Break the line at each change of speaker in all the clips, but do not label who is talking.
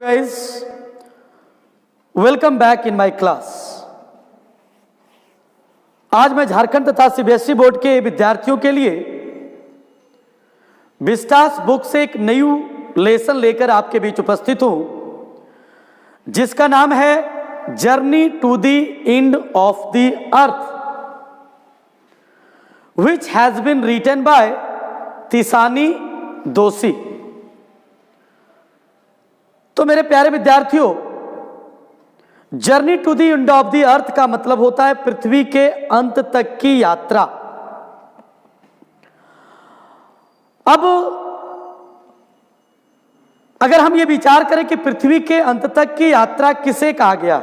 Guys, welcome back in my class. आज मैं झारखंड तथा सीबीएसई बोर्ड के विद्यार्थियों के लिए विस्टास बुक से एक नई लेसन लेकर आपके बीच उपस्थित हूं, जिसका नाम है journey to the end of the earth, which has been written by Tishani Doshi. तो मेरे प्यारे विद्यार्थियों, journey to the end of the earth का मतलब होता है पृथ्वी के अंत तक की यात्रा। अब अगर हम ये विचार करें कि पृथ्वी के अंत तक की यात्रा किसे कहा गया,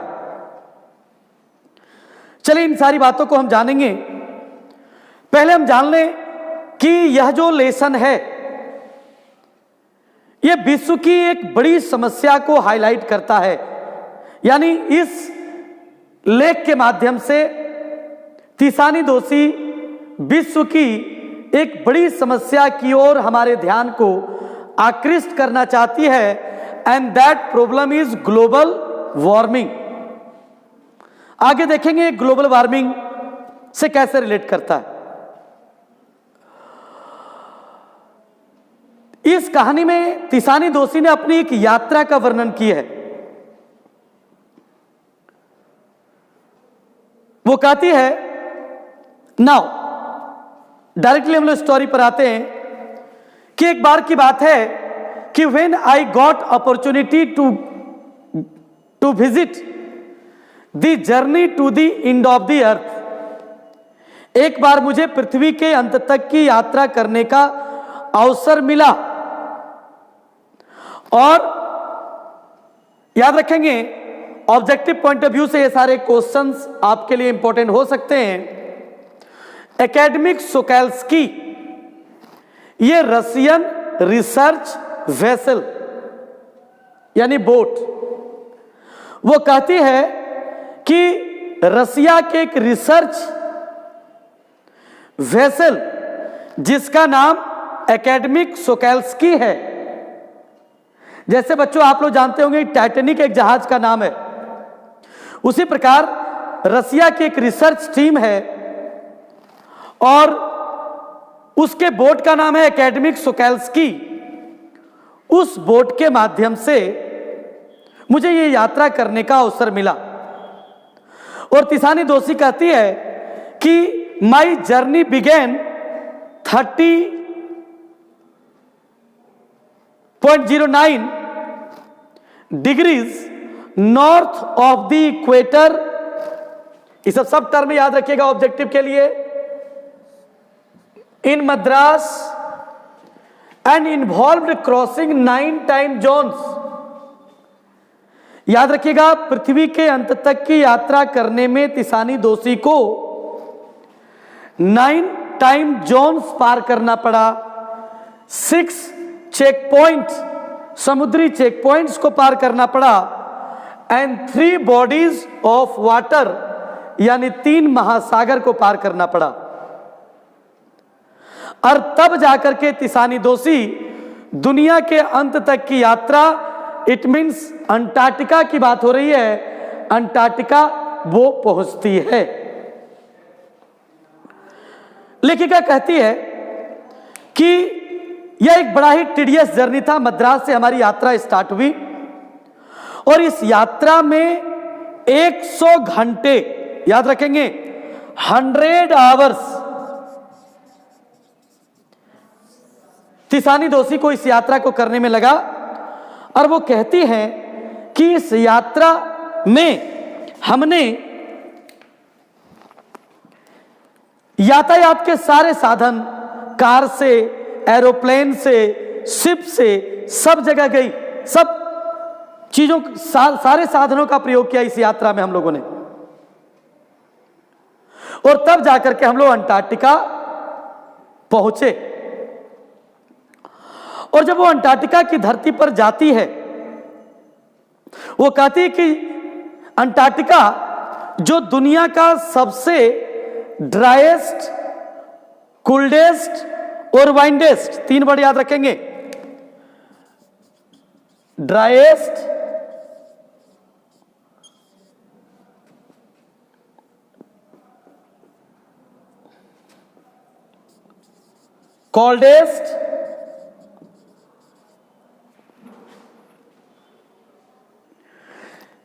चलिए इन सारी बातों को हम जानेंगे। पहले हम जान लें कि यह जो लेसन है यह विश्व की एक बड़ी समस्या को हाईलाइट करता है। यानी इस लेख के माध्यम से तिसानी दोषी विश्व की एक बड़ी समस्या की ओर हमारे ध्यान को आकृष्ट करना चाहती है, and that problem is global warming. आगे देखेंगे ग्लोबल वार्मिंग से कैसे रिलेट करता है। इस कहानी में तिसानी दोषी ने अपनी एक यात्रा का वर्णन किया है। वो कहती है, नाउ डायरेक्टली हम लोग स्टोरी पर आते हैं कि एक बार की बात है कि when I got opportunity to visit the journey to the end of the earth, एक बार मुझे पृथ्वी के अंत तक की यात्रा करने का अवसर मिला। और याद रखेंगे, ऑब्जेक्टिव पॉइंट ऑफ व्यू से ये सारे क्वेश्चंस आपके लिए इंपॉर्टेंट हो सकते हैं। एकेडमिक सोकैल्स्की, ये रशियन रिसर्च वेसल यानी बोट, वो कहती है कि रसिया के एक रिसर्च वेसल जिसका नाम एकेडमिक सोकैल्स्की है, जैसे बच्चों आप लोग जानते होंगे टाइटैनिक एक जहाज का नाम है, उसी प्रकार रसिया की एक रिसर्च टीम है और उसके बोट का नाम है एकेडमिक सोकैल्स्की। उस बोट के माध्यम से मुझे ये यात्रा करने का अवसर मिला। और तिसानी दोषी कहती है कि my journey began 30.09 degrees north of the equator. ये सब टर्म याद रखिएगा ऑब्जेक्टिव के लिए। In Madras and involved crossing 9 time zones. याद रखिएगा, पृथ्वी के अंत तक की यात्रा करने में तिसानी दोषी को 9 टाइम जोन्स पार करना पड़ा। 6 चेक पॉइंट, समुद्री चेक पॉइंट्स को पार करना पड़ा, एंड 3 बॉडीज ऑफ वाटर यानी 3 महासागर को पार करना पड़ा। और तब जाकर के तिसानी दोषी दुनिया के अंत तक की यात्रा, इट मीन्स अंटार्कटिका की बात हो रही है, अंटार्कटिका वो पहुंचती है। लेखिका कहती है कि यह एक बड़ा ही टीडियस जर्नी था। मद्रास से हमारी यात्रा स्टार्ट हुई और इस यात्रा में 100 घंटे, याद रखेंगे 100 आवर्स, तिसानी दोषी को इस यात्रा को करने में लगा। और वो कहती हैं कि इस यात्रा में हमने यातायात के सारे साधन, कार से, एरोप्लेन से, शिप से, सब जगह गई, सब चीजों, सारे साधनों का प्रयोग किया इस यात्रा में हम लोगों ने। और तब जाकर के हम लोग अंटार्कटिका पहुंचे। और जब वो अंटार्कटिका की धरती पर जाती है, वो कहती है कि अंटार्कटिका जो दुनिया का सबसे ड्राइएस्ट, कोल्डेस्ट और वाइंडेस्ट, 3 वर्ड याद रखेंगे, ड्राइएस्ट, कोल्डेस्ट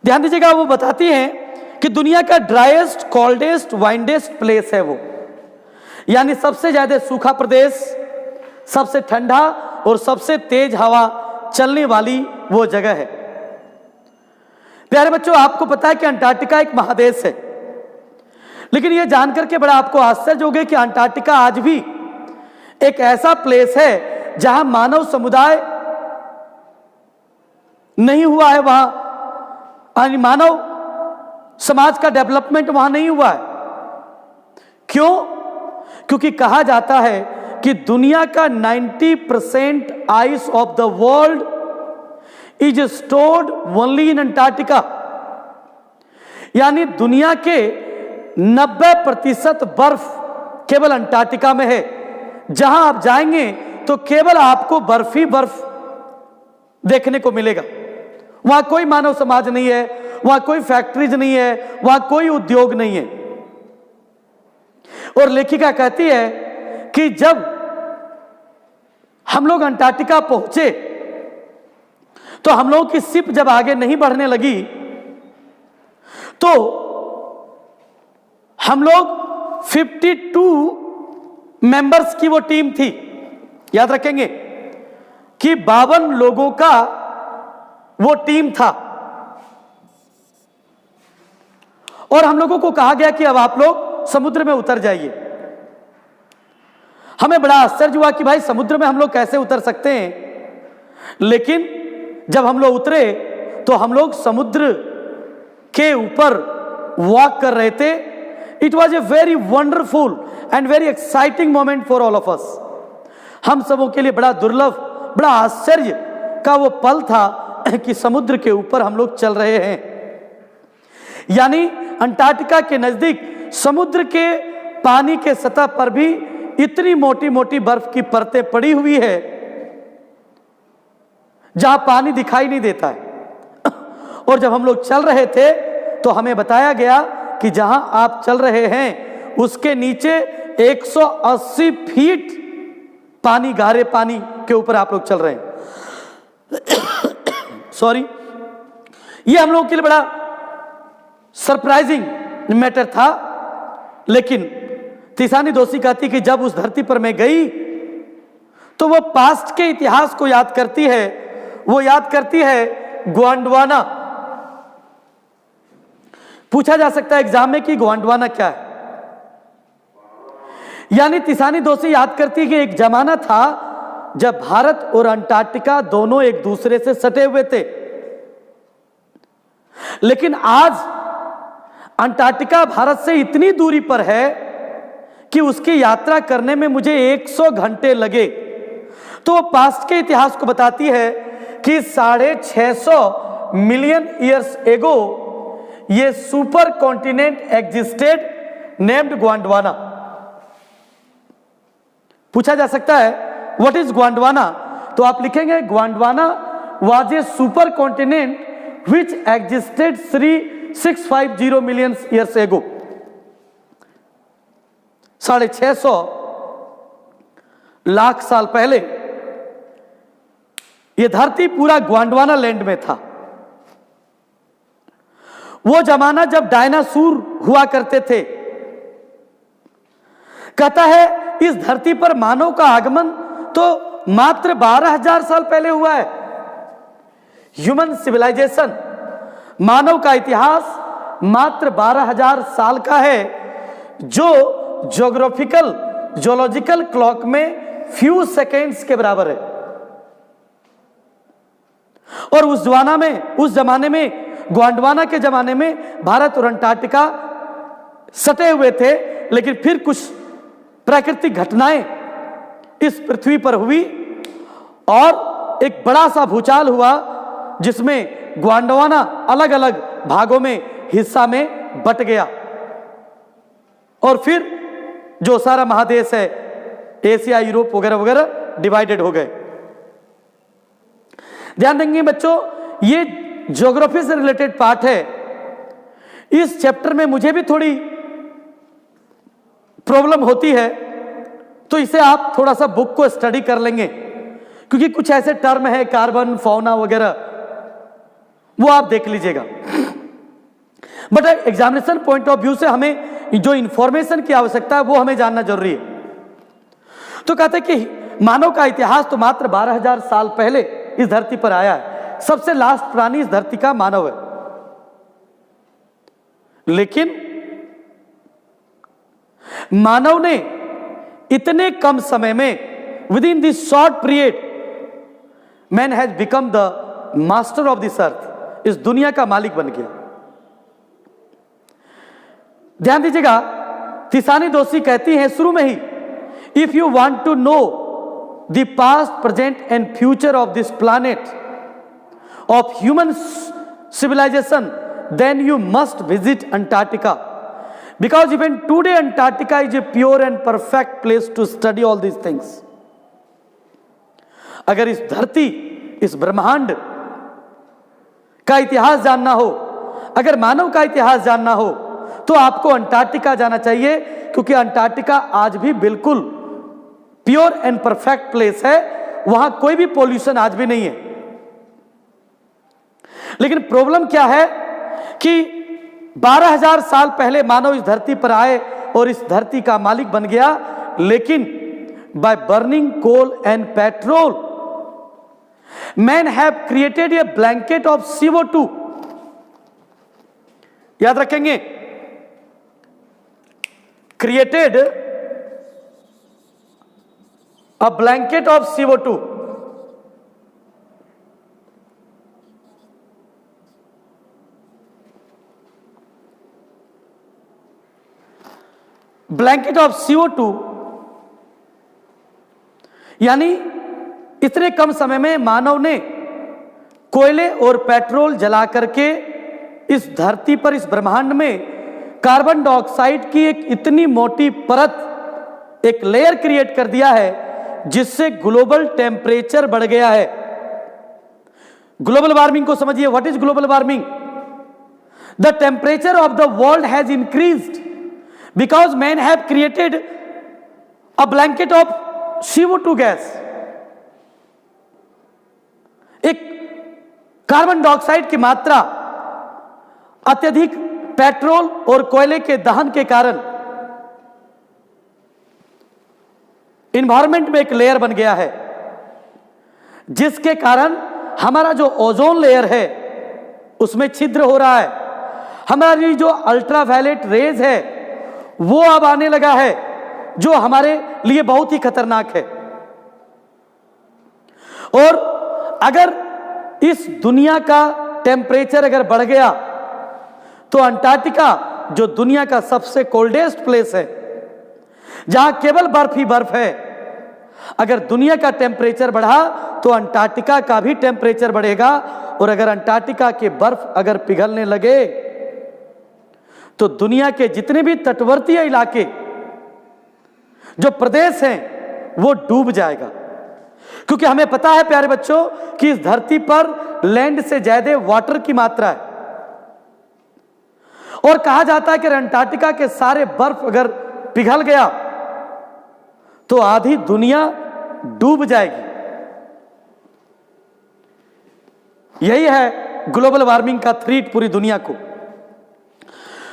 ध्यान दीजिएगा, वो बताती हैं कि दुनिया का ड्राइएस्ट, कोल्डेस्ट, वाइंडेस्ट प्लेस है वो, यानी सबसे ज्यादा सूखा प्रदेश, सबसे ठंडा और सबसे तेज हवा चलने वाली वो जगह है। प्यारे बच्चों, आपको पता है कि अंटार्कटिका एक महादेश है, लेकिन यह जानकर के बड़ा आपको आश्चर्य होगा कि अंटार्कटिका आज भी एक ऐसा प्लेस है जहां मानव समुदाय नहीं हुआ है, वहां मानव समाज का डेवलपमेंट वहां नहीं हुआ है। क्यों? क्योंकि कहा जाता है कि दुनिया का 90% ice of the world is stored only in Antarctica, यानी दुनिया के 90% बर्फ केवल अंटार्कटिका में है। जहां आप जाएंगे तो केवल आपको बर्फ ही बर्फ देखने को मिलेगा। वहां कोई मानव समाज नहीं है, वहां कोई फैक्ट्रीज नहीं है, वहां कोई उद्योग नहीं है। और लेखिका कहती है कि जब हम लोग अंटार्कटिका पहुंचे तो हम लोगों की शिप जब आगे नहीं बढ़ने लगी तो हम लोग 52 मेंबर्स की वो टीम थी। याद रखेंगे कि 52 लोगों का वो टीम था और हम लोगों को कहा गया कि अब आप लोग समुद्र में उतर जाइए। हमें बड़ा आश्चर्य हुआ कि भाई समुद्र में हम लोग कैसे उतर सकते हैं, लेकिन जब हम लोग उतरे तो हम लोग समुद्र के ऊपर वॉक कर रहे थे। It was a very wonderful and very exciting moment for all of us. हम सबों के लिए बड़ा दुर्लभ, बड़ा आश्चर्य का वो पल था कि समुद्र के ऊपर हम लोग चल रहे हैं। यानी अंटार्कटिका के नजदीक समुद्र के पानी के सतह पर भी इतनी मोटी मोटी बर्फ की परतें पड़ी हुई है जहां पानी दिखाई नहीं देता है। और जब हम लोग चल रहे थे तो हमें बताया गया कि जहां आप चल रहे हैं उसके नीचे 180 फीट पानी, गहरे पानी के ऊपर आप लोग चल रहे हैं। सॉरी, ये हम लोगों के लिए बड़ा सरप्राइजिंग मैटर था। लेकिन तिसानी दोषी कहती कि जब उस धरती पर मैं गई तो वो पास्ट के इतिहास को याद करती है। वो याद करती है गोंडवाना। पूछा जा सकता है एग्जाम में कि गोंडवाना क्या है। यानी तिसानी दोषी याद करती है कि एक जमाना था जब भारत और अंटार्कटिका दोनों एक दूसरे से सटे हुए थे, लेकिन आज अंटार्कटिका भारत से इतनी दूरी पर है कि उसकी यात्रा करने में मुझे 100 घंटे लगे। तो वो पास्ट के इतिहास को बताती है कि 650 मिलियन ईयर्स एगो ये super continent existed named Gondwana. पूछा जा सकता है व्हाट इज गोंडवाना, तो आप लिखेंगे Gondwana was a super continent which existed 650 million years ago. 650 lakh साल पहले यह धरती पूरा गोंडवाना लैंड में था। वो जमाना जब डायनासोर हुआ करते थे। कहता है इस धरती पर मानव का आगमन तो मात्र 12,000 साल पहले हुआ है। ह्यूमन सिविलाइजेशन, मानव का इतिहास मात्र 12,000 साल का है, जो ज्योग्राफिकल जोलॉजिकल क्लॉक में फ्यू सेकेंड्स के बराबर है। और उस जमाने में गोंडवाना के जमाने में भारत और अंटार्कटिका सटे हुए थे, लेकिन फिर कुछ प्राकृतिक घटनाएं इस पृथ्वी पर हुई और एक बड़ा सा भूचाल हुआ जिसमें गोंडवाना अलग अलग भागों में हिस्सा में बट गया और फिर जो सारा महादेश है एशिया, यूरोप वगैरह वगैरह डिवाइडेड हो गए। ध्यान देंगे बच्चों, ये ज्योग्राफी से रिलेटेड पार्ट है। इस चैप्टर में मुझे भी थोड़ी प्रॉब्लम होती है, तो इसे आप थोड़ा सा बुक को स्टडी कर लेंगे, क्योंकि कुछ ऐसे टर्म है कार्बन, फौना वगैरह, वो आप देख लीजिएगा। But examination point of view से हमें जो इंफॉर्मेशन की आवश्यकता है वो हमें जानना जरूरी है। तो कहते हैं कि मानव का इतिहास तो मात्र 12,000 साल पहले इस धरती पर आया है। सबसे लास्ट प्राणी इस धरती का मानव है। लेकिन मानव ने इतने कम समय में, with in this short period, man has become the master of this earth, इस दुनिया का मालिक बन गया। ध्यान दीजिएगा, तिसानी दोषी कहती हैं शुरू में ही, if you want to know the past, present and future of this planet, of human civilization, then you must visit Antarctica, because even today Antarctica is a pure and perfect place to study all these things. अगर इस धरती, इस ब्रह्मांड का इतिहास जानना हो, अगर मानव का इतिहास जानना हो, तो आपको अंटार्कटिका जाना चाहिए, क्योंकि अंटार्कटिका आज भी बिल्कुल प्योर एंड परफेक्ट प्लेस है। वहां कोई भी पॉल्यूशन आज भी नहीं है। लेकिन प्रॉब्लम क्या है कि 12,000 साल पहले मानव इस धरती पर आए और इस धरती का मालिक बन गया, लेकिन by burning coal and petrol man have created a blanket of CO2। याद रखेंगे, created a blanket of CO2। Blanket of CO2 यानी इतने कम समय में मानव ने कोयले और पेट्रोल जला करके इस धरती पर, इस ब्रह्मांड में कार्बन डाइऑक्साइड की एक इतनी मोटी परत, एक लेयर क्रिएट कर दिया है, जिससे ग्लोबल टेम्परेचर बढ़ गया है। ग्लोबल वार्मिंग को समझिए। What is global warming? The temperature of the world has increased because men have created a blanket of CO2 gas, एक कार्बन डाइऑक्साइड की मात्रा अत्यधिक पेट्रोल और कोयले के दहन के कारण इन्वायरमेंट में एक लेयर बन गया है, जिसके कारण हमारा जो ओजोन लेयर है उसमें छिद्र हो रहा है। हमारी जो अल्ट्रावायलेट रेज है वो अब आने लगा है, जो हमारे लिए बहुत ही खतरनाक है। और अगर इस दुनिया का टेम्परेचर अगर बढ़ गया, तो अंटार्कटिका, जो दुनिया का सबसे कोल्डेस्ट प्लेस है, जहां केवल बर्फ ही बर्फ है, अगर दुनिया का टेम्परेचर बढ़ा तो अंटार्कटिका का भी टेम्परेचर बढ़ेगा। और अगर अंटार्कटिका के बर्फ अगर पिघलने लगे तो दुनिया के जितने भी तटवर्तीय इलाके, जो प्रदेश हैं, वो डूब जाएगा। क्योंकि हमें पता है प्यारे बच्चों कि इस धरती पर लैंड से ज्यादा वाटर की मात्रा है। और कहा जाता है कि अंटार्कटिका के सारे बर्फ अगर पिघल गया तो आधी दुनिया डूब जाएगी। यही है ग्लोबल वार्मिंग का थ्रेट पूरी दुनिया को।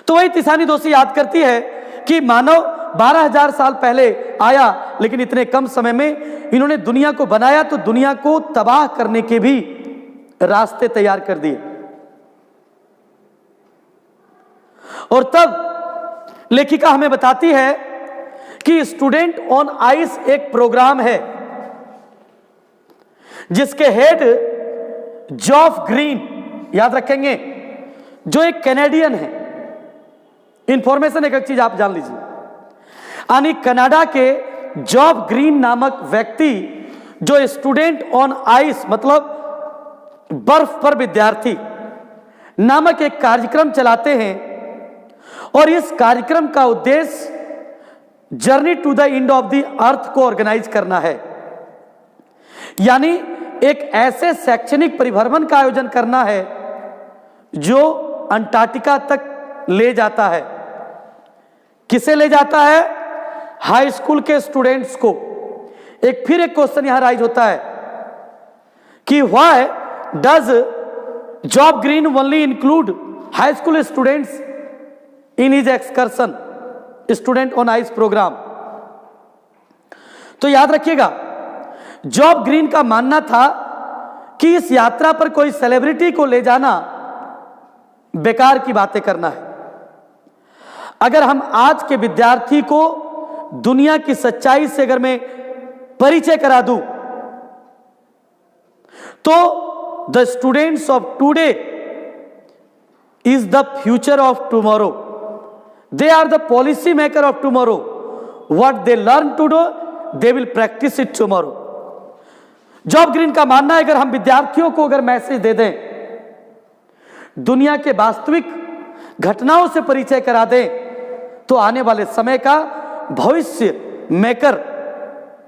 तो वही तिसानी दोषी याद करती है कि मानव 12,000 साल पहले आया, लेकिन इतने कम समय में इन्होंने दुनिया को बनाया, तो दुनिया को तबाह करने के भी रास्ते तैयार कर दिए। और तब लेखिका हमें बताती है कि स्टूडेंट ऑन आइस एक प्रोग्राम है, जिसके हेड जॉफ ग्रीन, याद रखेंगे, जो एक कैनेडियन है। इंफॉर्मेशन एक चीज आप जान लीजिए, यानी कनाडा के जॉफ ग्रीन नामक व्यक्ति, जो स्टूडेंट ऑन आइस मतलब बर्फ पर विद्यार्थी नामक एक कार्यक्रम चलाते हैं। और इस कार्यक्रम का उद्देश्य journey to the end of the earth को ऑर्गेनाइज करना है, यानी एक ऐसे शैक्षणिक परिभ्रमण का आयोजन करना है जो अंटार्कटिका तक ले जाता है। किसे ले जाता है? हाई स्कूल के स्टूडेंट्स को फिर एक क्वेश्चन यहां राइज होता है कि why does Job Green only include high school students in his excursion student on ice program. तो याद रखिएगा, जॉब ग्रीन का मानना था कि इस यात्रा पर कोई सेलिब्रिटी को ले जाना बेकार की बातें करना है। अगर हम आज के विद्यार्थी को दुनिया की सच्चाई से अगर मैं परिचय करा दूं, तो the students of today is the future of tomorrow, they are the policy maker of tomorrow, what they learn today they will practise it tomorrow. Job Green का मानना है अगर हम विद्यार्थियों को अगर मैसेज दे दें, दुनिया के वास्तविक घटनाओं से परिचय करा दें, तो आने वाले समय का भविष्य मेकर,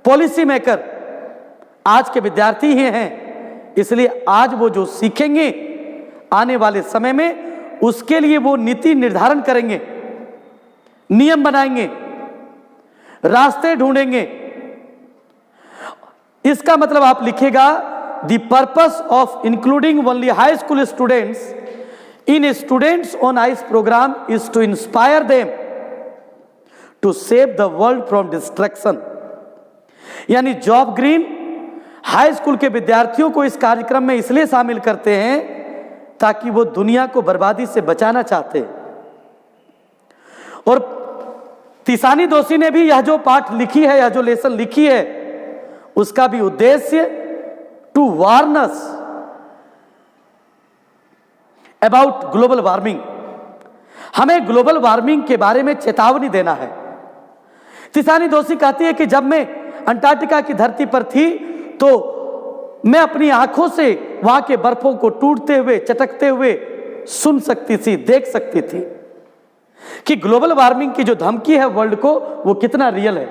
पॉलिसी मेकर आज के विद्यार्थी ही हैं। इसलिए आज वो जो सीखेंगे आने वाले समय में उसके लिए वो नीति निर्धारण करेंगे, नियम बनाएंगे, रास्ते ढूंढेंगे। इसका मतलब आप लिखेगा the purpose of including only high school students in students on ice program is to inspire them to save the world from destruction. यानी जॉब ग्रीन हाई स्कूल के विद्यार्थियों को इस कार्यक्रम में इसलिए शामिल करते हैं ताकि वो दुनिया को बर्बादी से बचाना चाहते हैं। और तिसानी दोषी ने भी यह जो पाठ लिखी है, यह जो लेसन लिखी है, उसका भी उद्देश्य टू वार्नस अबाउट ग्लोबल वार्मिंग, हमें ग्लोबल वार्मिंग के बारे में चेतावनी देना है। तिसानी दोषी कहती है कि जब मैं अंटार्कटिका की धरती पर थी तो मैं अपनी आंखों से वहां के बर्फों को टूटते हुए, चटकते हुए सुन सकती थी, देख सकती थी कि ग्लोबल वार्मिंग की जो धमकी है वर्ल्ड को, वो कितना रियल है।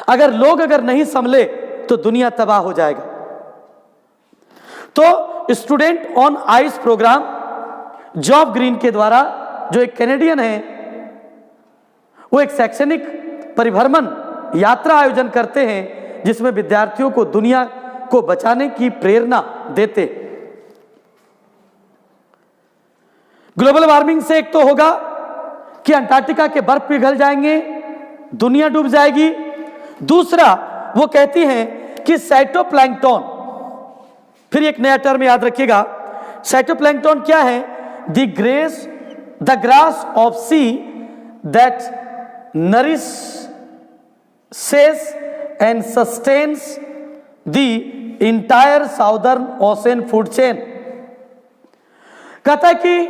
अगर लोग नहीं संभले तो दुनिया तबाह हो जाएगा। तो student on ice program Job Green के द्वारा, जो एक कैनेडियन है, वो एक शैक्षणिक परिभ्रमण यात्रा आयोजन करते हैं जिसमें विद्यार्थियों को दुनिया को बचाने की प्रेरणा देते। ग्लोबल वार्मिंग से एक तो होगा कि अंटार्कटिका के बर्फ पिघल जाएंगे, दुनिया डूब जाएगी। दूसरा, वो कहती हैं कि साइटोप्लैंक्टन, फिर एक नया टर्म याद रखिएगा, साइटोप्लैंक्टन क्या है? The grass of see that nourishes and sustains the entire southern ocean food chain. कहता है कि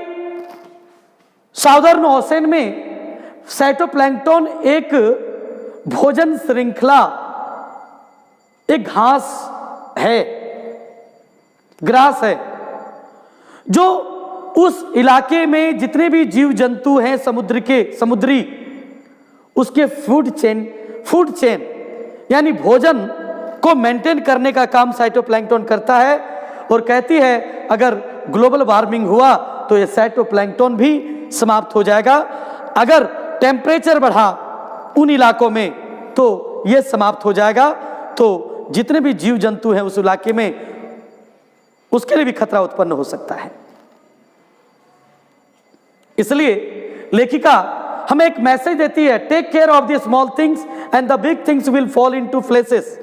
साउदर्न ओशन में साइटोप्लैंक्टन एक भोजन श्रृंखला, एक घास है, ग्रास है, जो उस इलाके में जितने भी जीव जंतु हैं समुद्री, उसके फूड चेन यानी भोजन को मेंटेन करने का काम साइटोप्लैंक्टन करता है। और कहती है अगर ग्लोबल वार्मिंग हुआ तो ये साइटोप्लैंक्टन भी समाप्त हो जाएगा। अगर टेम्परेचर बढ़ा उन इलाकों में तो ये समाप्त हो जाएगा। तो जितने भी जीव जंतु हैं उस इलाके में, उसके लिए भी खतरा उत्पन्न हो सकता है। इसलिए लेखिका हमें एक मैसेज देती है, take care of the small things and the big things will fall into places.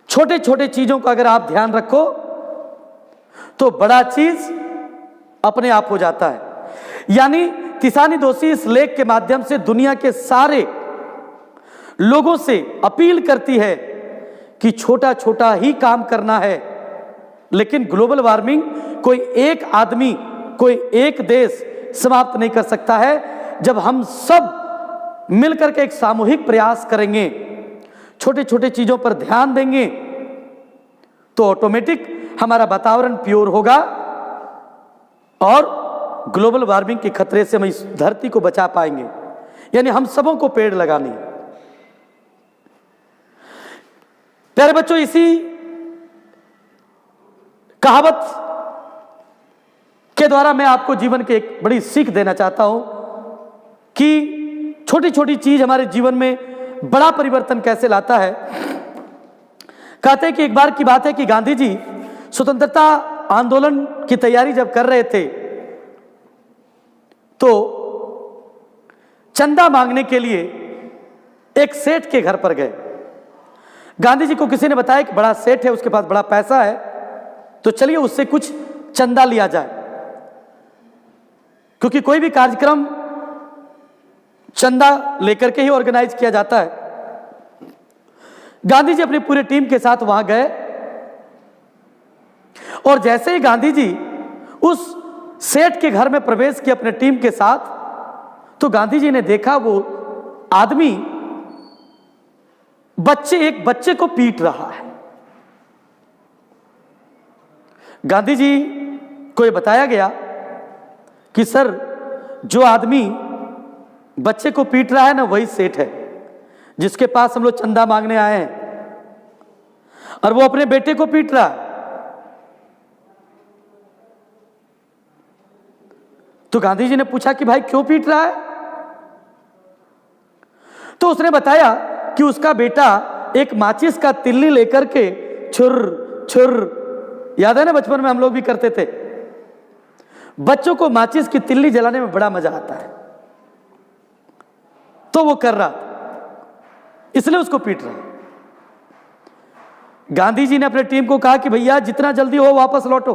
छोटे छोटे चीजों का अगर आप ध्यान रखो तो बड़ा चीज अपने आप हो जाता है। यानी तिसानी दोषी इस लेख के माध्यम से दुनिया के सारे लोगों से अपील करती है कि छोटा छोटा ही काम करना है, लेकिन ग्लोबल वार्मिंग कोई एक आदमी, कोई एक देश समाप्त नहीं कर सकता है। जब हम सब मिलकर के एक सामूहिक प्रयास करेंगे, छोटे छोटे चीजों पर ध्यान देंगे, तो ऑटोमेटिक हमारा वातावरण प्योर होगा और ग्लोबल वार्मिंग के खतरे से हम इस धरती को बचा पाएंगे। यानी हम सबों को पेड़ लगाने। प्यारे बच्चों, इसी कहावत के द्वारा मैं आपको जीवन की एक बड़ी सीख देना चाहता हूं कि छोटी छोटी चीज हमारे जीवन में बड़ा परिवर्तन कैसे लाता है। कहते हैं कि एक बार की बात है कि गांधी जी स्वतंत्रता आंदोलन की तैयारी जब कर रहे थे तो चंदा मांगने के लिए एक सेठ के घर पर गए। गांधी जी को किसी ने बताया कि बड़ा सेठ है, उसके पास बड़ा पैसा है, तो चलिए उससे कुछ चंदा लिया जाए, क्योंकि कोई भी कार्यक्रम चंदा लेकर के ही ऑर्गेनाइज किया जाता है। गांधी जी अपनी पूरी टीम के साथ वहां गए और जैसे ही गांधी जी उस सेठ के घर में प्रवेश किए अपने टीम के साथ, तो गांधी जी ने देखा वो आदमी एक बच्चे को पीट रहा है। गांधी जी को यह बताया गया कि सर, जो आदमी बच्चे को पीट रहा है ना, वही सेठ है जिसके पास हम लोग चंदा मांगने आए हैं, और वो अपने बेटे को पीट रहा है। तो गांधी जी ने पूछा कि भाई क्यों पीट रहा है? तो उसने बताया कि उसका बेटा एक माचिस का तिल्ली लेकर के छुर छुर, याद है ना बचपन में हम लोग भी करते थे, बच्चों को माचिस की तिल्ली जलाने में बड़ा मजा आता है, तो वो कर रहा था, इसलिए उसको पीट रहा है। गांधी जी ने अपने टीम को कहा कि भैया जितना जल्दी हो वापस लौटो,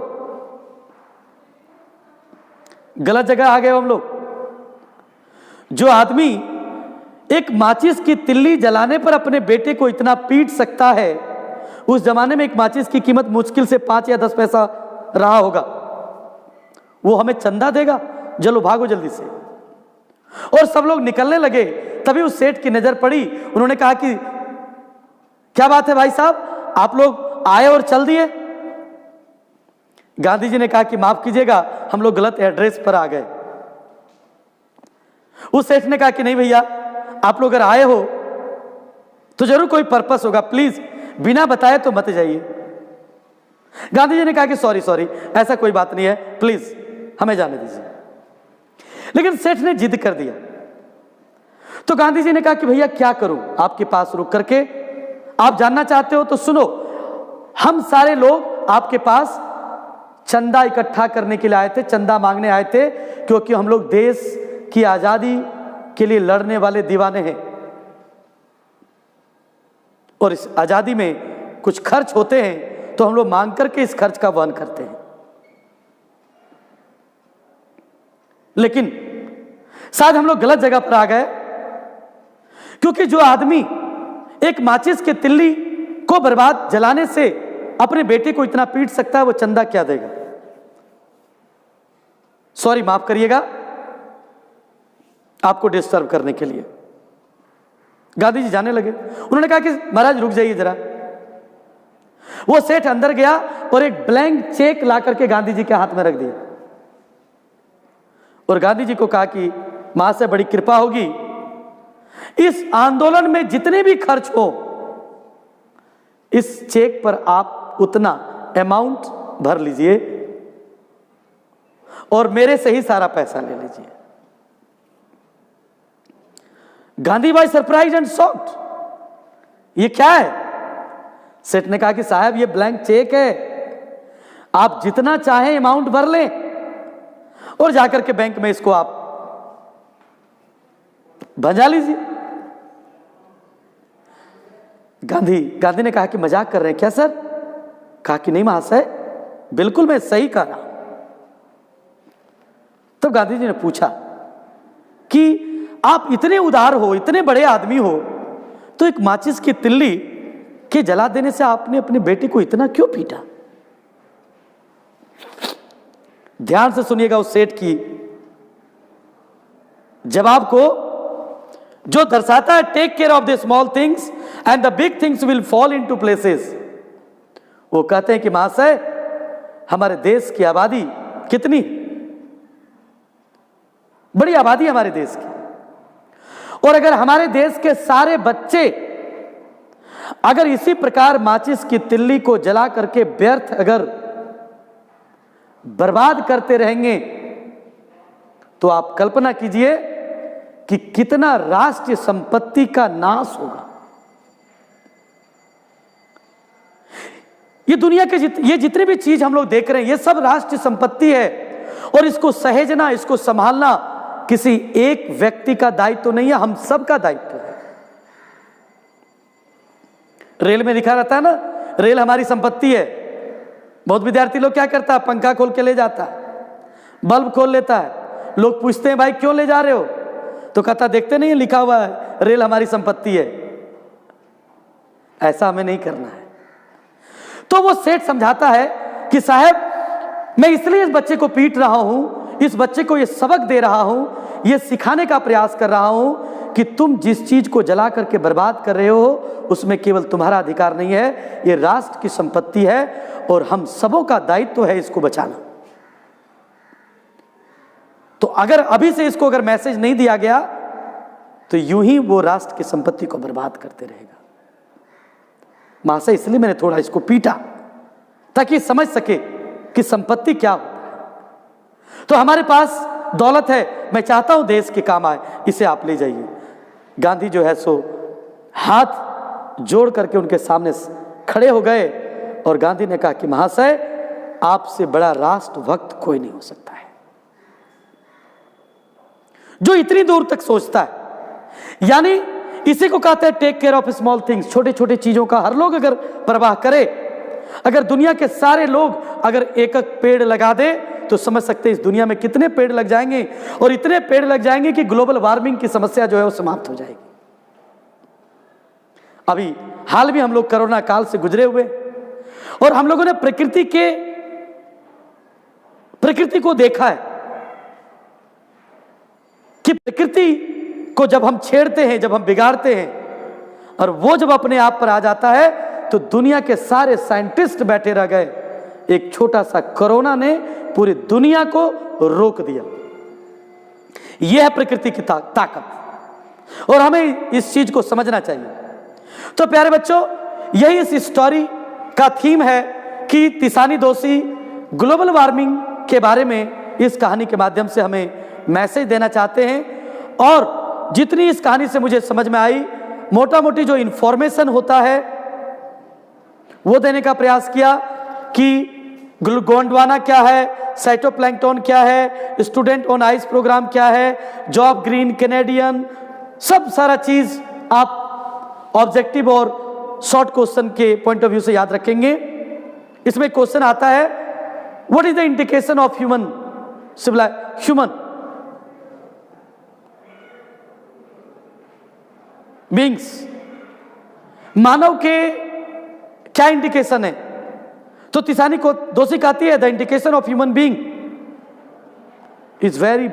गलत जगह आ गए हम लोग। जो आदमी एक माचिस की तिल्ली जलाने पर अपने बेटे को इतना पीट सकता है, उस जमाने में एक माचिस की कीमत मुश्किल से 5 या 10 पैसा रहा होगा, वो हमें चंदा देगा? चलो भागो जल्दी से। और सब लोग निकलने लगे, तभी उस सेठ की नजर पड़ी। उन्होंने कहा कि क्या बात है भाई साहब, आप लोग आए और चल दिए? गांधी जी ने कहा कि माफ कीजिएगा, हम लोग गलत एड्रेस पर आ गए। उस सेठ ने कहा कि नहीं भैया, आप लोग अगर आए हो तो जरूर कोई पर्पस होगा, प्लीज बिना बताए तो मत जाइए। गांधी जी ने कहा कि सॉरी, ऐसा कोई बात नहीं है, प्लीज हमें जाने दीजिए। लेकिन सेठ ने जिद कर दिया। तो गांधी जी ने कहा कि भैया क्या करूं, आपके पास रुक करके आप जानना चाहते हो तो सुनो, हम सारे लोग आपके पास चंदा इकट्ठा करने के लिए आए थे, चंदा मांगने आए थे, क्योंकि हम लोग देश की आजादी के लिए लड़ने वाले दीवाने हैं, और इस आजादी में कुछ खर्च होते हैं तो हम लोग मांग करके इस खर्च का वहन करते हैं। लेकिन शायद हम लोग गलत जगह पर आ गए, क्योंकि जो आदमी एक माचिस के तिल्ली को बर्बाद जलाने से अपने बेटे को इतना पीट सकता है, वो चंदा क्या देगा? सॉरी, माफ करिएगा आपको डिस्टर्ब करने के लिए। गांधी जी जाने लगे। उन्होंने कहा कि महाराज रुक जाइए जरा। वो सेठ अंदर गया और एक ब्लैंक चेक ला करके गांधी जी के हाथ में रख दिया, और गांधी जी को कहा कि मां से बड़ी कृपा होगी, इस आंदोलन में जितने भी खर्च हो, इस चेक पर आप उतना अमाउंट भर लीजिए और मेरे से ही सारा पैसा ले लीजिए। गांधी भाई सरप्राइज एंड शॉक्ड, ये क्या है? सेठ ने कहा कि साहब ये ब्लैंक चेक है, आप जितना चाहें अमाउंट भर लें और जाकर के बैंक में इसको आप भजा लीजिए। गांधी ने कहा कि मजाक कर रहे हैं क्या सर? कहा कि नहीं महाशय, बिल्कुल मैं सही कह रहा हूं। तब गांधी जी ने पूछा कि आप इतने उदार हो, इतने बड़े आदमी हो, तो एक माचिस की तिल्ली के जला देने से आपने अपने बेटे को इतना क्यों पीटा? ध्यान से सुनिएगा उस सेठ की जवाब को, जो दर्शाता है take care of the small things and the big things will fall into places. वो कहते हैं कि महाशय, हमारे देश की आबादी कितनी बड़ी आबादी है हमारे देश की, और अगर हमारे देश के सारे बच्चे अगर इसी प्रकार माचिस की तिल्ली को जला करके व्यर्थ अगर बर्बाद करते रहेंगे, तो आप कल्पना कीजिए कि कितना राष्ट्रीय संपत्ति का नाश होगा। ये दुनिया के ये जितनी भी चीज हम लोग देख रहे हैं, ये सब राष्ट्रीय संपत्ति है, और इसको सहेजना, इसको संभालना किसी एक व्यक्ति का दायित्व तो नहीं है, हम सब का दायित्व है। रेल में लिखा रहता है ना, रेल हमारी संपत्ति है। बहुत विद्यार्थी लोग क्या करता है, पंखा खोल के ले जाता है, बल्ब खोल लेता है। लोग पूछते हैं भाई क्यों ले जा रहे हो, तो कहता देखते नहीं लिखा हुआ है रेल हमारी संपत्ति है। ऐसा हमें नहीं करना है। तो वो सेठ समझाता है कि साहब मैं इसलिए इस बच्चे को पीट रहा हूं, इस बच्चे को ये सबक दे रहा हूं, ये सिखाने का प्रयास कर रहा हूं कि तुम जिस चीज को जला करके बर्बाद कर रहे हो उसमें केवल तुम्हारा अधिकार नहीं है, ये राष्ट्र की संपत्ति है और हम सबों का दायित्व है इसको बचाना। तो अगर अभी से इसको अगर मैसेज नहीं दिया गया तो यूं ही वो राष्ट्र की संपत्ति को बर्बाद करते रहेगा। महाशय इसलिए मैंने थोड़ा इसको पीटा ताकि समझ सके कि संपत्ति क्या होता है। तो हमारे पास दौलत है, मैं चाहता हूं देश के काम आए, इसे आप ले जाइए। गांधी जो है सो हाथ जोड़ करके उनके सामने खड़े हो गए और गांधी ने कहा कि महाशय आपसे बड़ा राष्ट्रभक्त कोई नहीं हो सकता है, जो इतनी दूर तक सोचता है। यानी इसी को कहते हैं take care of small things. छोटे छोटे चीजों का हर लोग अगर परवाह करे, अगर दुनिया के सारे लोग अगर एक एक पेड़ लगा दे तो समझ सकते हैं इस दुनिया में कितने पेड़ लग जाएंगे, और इतने पेड़ लग जाएंगे कि ग्लोबल वार्मिंग की समस्या जो है वो समाप्त हो जाएगी। अभी हाल भी हम लोग कोरोना काल से गुजरे हुए और हम लोगों ने प्रकृति को देखा है कि प्रकृति को जब हम छेड़ते हैं, जब हम बिगाड़ते हैं और वो जब अपने आप पर आ जाता है तो दुनिया के सारे साइंटिस्ट बैठे रह गए। एक छोटा सा कोरोना ने पूरी दुनिया को रोक दिया। यह है प्रकृति की ताकत और हमें इस चीज को समझना चाहिए। तो प्यारे बच्चों, यही इस स्टोरी का थीम है कि तिसानी दोषी ग्लोबल वार्मिंग के बारे में इस कहानी के माध्यम से हमें मैसेज देना चाहते हैं। और जितनी इस कहानी से मुझे समझ में आई, मोटा मोटी जो इंफॉर्मेशन होता है वो देने का प्रयास किया कि गोंडवाना क्या है, साइटोप्लैंक्टन क्या है, स्टूडेंट ऑन आइस प्रोग्राम क्या है, जॉब ग्रीन कैनेडियन, सब सारा चीज आप ऑब्जेक्टिव और शॉर्ट क्वेश्चन के पॉइंट ऑफ व्यू से याद रखेंगे। इसमें क्वेश्चन आता है what is the indication of human beings, मानव के क्या इंडिकेशन है। तो तिसानी को दोषी कहती है the indication of human being is very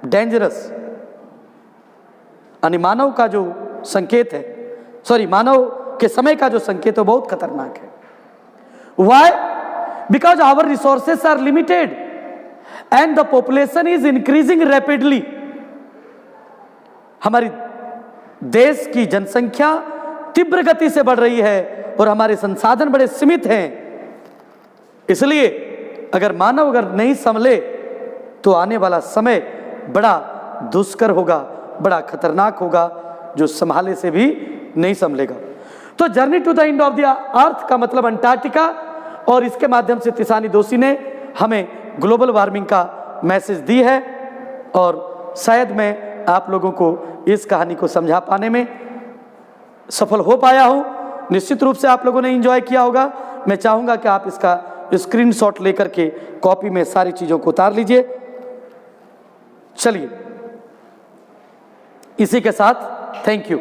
dangerous. यानी मानव का जो संकेत है, मानव के समय का जो संकेत है बहुत खतरनाक है। Why? Because our resources are limited and the population is increasing rapidly. हमारी देश की जनसंख्या तीव्र गति से बढ़ रही है और हमारे संसाधन बड़े सीमित हैं। इसलिए अगर मानव अगर नहीं संभले तो आने वाला समय बड़ा दुष्कर होगा, बड़ा खतरनाक होगा, जो संभाले से भी नहीं संभलेगा। तो journey to the end of the earth का मतलब अंटार्कटिका, और इसके माध्यम से तिसानी दोषी ने हमें ग्लोबल वार्मिंग का मैसेज दी है। और शायद मैं आप लोगों को इस कहानी को समझा पाने में सफल हो पाया हूं। निश्चित रूप से आप लोगों ने एंजॉय किया होगा। मैं चाहूंगा कि आप इसका स्क्रीनशॉट लेकर के कॉपी में सारी चीजों को उतार लीजिए। चलिए, इसी के साथ थैंक यू।